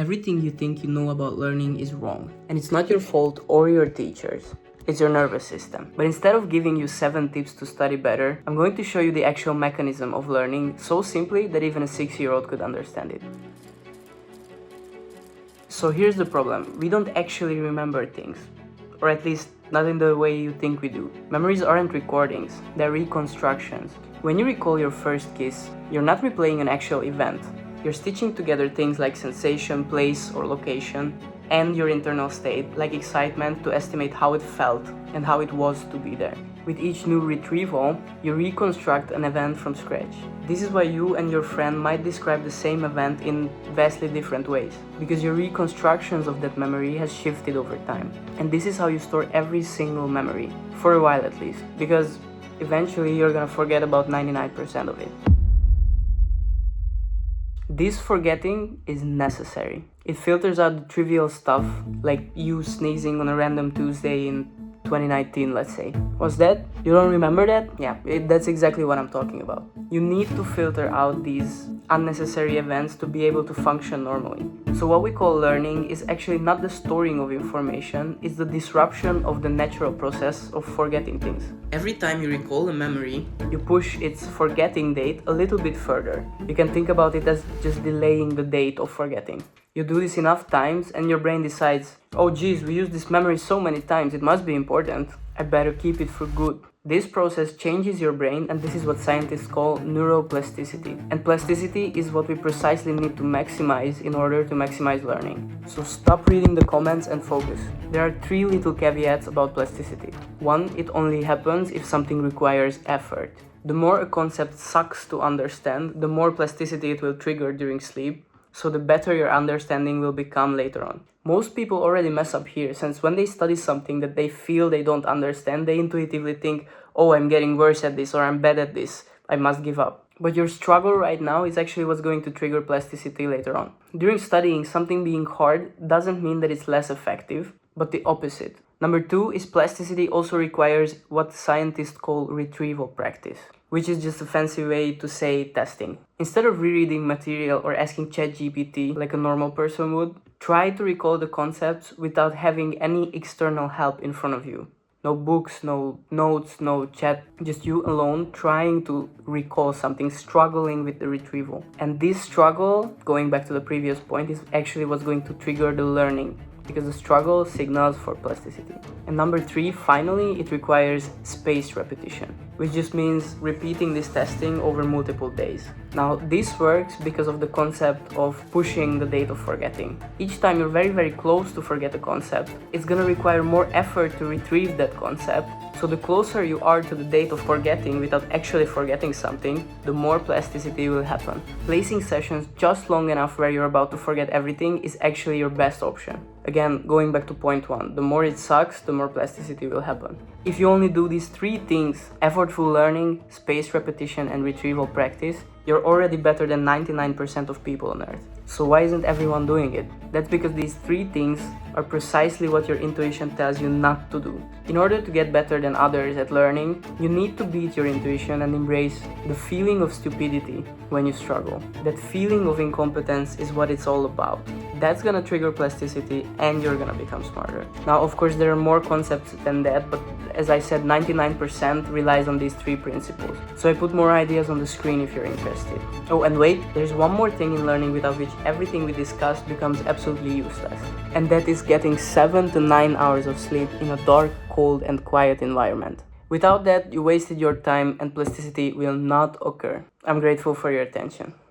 Everything you think you know about learning is wrong, and it's not your fault or your teachers. It's your nervous system. But instead of giving you 7 tips to study better, I'm going to show you the actual mechanism of learning so simply that even a 6-year-old could understand it. So here's the problem. We don't actually remember things. Or at least not in the way you think we do. Memories aren't recordings, they're reconstructions. When you recall your first kiss, you're not replaying an actual event. You're stitching together things like sensation, place, or location, and your internal state, like excitement, to estimate how it felt and how it was to be there. With each new retrieval, you reconstruct an event from scratch. This is why you and your friend might describe the same event in vastly different ways, because your reconstructions of that memory has shifted over time. And this is how you store every single memory, for a while at least, because eventually you're gonna forget about 99% of it. This forgetting is necessary. It filters out the trivial stuff, like you sneezing on a random Tuesday in 2019, let's say. Was that? You don't remember that? Yeah, that's exactly what I'm talking about. You need to filter out these unnecessary events to be able to function normally. So what we call learning is actually not the storing of information, it's the disruption of the natural process of forgetting things. Every time you recall a memory, you push its forgetting date a little bit further. You can think about it as just delaying the date of forgetting. You do this enough times and your brain decides, oh geez, we used this memory so many times, it must be important. I better keep it for good. This process changes your brain, and this is what scientists call neuroplasticity. And plasticity is what we precisely need to maximize in order to maximize learning. So stop reading the comments and focus. There are 3 little caveats about plasticity. 1, it only happens if something requires effort. The more a concept sucks to understand, the more plasticity it will trigger during sleep, so the better your understanding will become later on. Most people already mess up here, since when they study something that they feel they don't understand, they intuitively think, oh, I'm getting worse at this, or I'm bad at this, I must give up. But your struggle right now is actually what's going to trigger plasticity later on. During studying, something being hard doesn't mean that it's less effective, but the opposite. Number 2 is plasticity also requires what scientists call retrieval practice, which is just a fancy way to say testing. Instead of rereading material or asking ChatGPT like a normal person would, try to recall the concepts without having any external help in front of you. No books, no notes, no chat, just you alone trying to recall something, struggling with the retrieval. And this struggle, going back to the previous point, is actually what's going to trigger the learning, because the struggle signals for plasticity. And number 3, finally, it requires spaced repetition, which just means repeating this testing over multiple days. Now, this works because of the concept of pushing the date of forgetting. Each time you're very, very close to forget a concept, it's gonna require more effort to retrieve that concept. So the closer you are to the date of forgetting without actually forgetting something, the more plasticity will happen. Placing sessions just long enough where you're about to forget everything is actually your best option. Again, going back to point 1, the more it sucks, the more plasticity will happen. If you only do these 3 things, effortful learning, spaced repetition, and retrieval practice, you're already better than 99% of people on Earth. So why isn't everyone doing it? That's because these 3 things are precisely what your intuition tells you not to do. In order to get better than others at learning, you need to beat your intuition and embrace the feeling of stupidity when you struggle. That feeling of incompetence is what it's all about. That's gonna trigger plasticity and you're gonna become smarter. Now, of course, there are more concepts than that, but as I said, 99% relies on these 3 principles. So I put more ideas on the screen if you're interested. Oh, and wait, there's one more thing in learning without which everything we discussed becomes absolutely useless. And that is getting 7 to 9 hours of sleep in a dark, cold, and quiet environment. Without that, you wasted your time and plasticity will not occur. I'm grateful for your attention.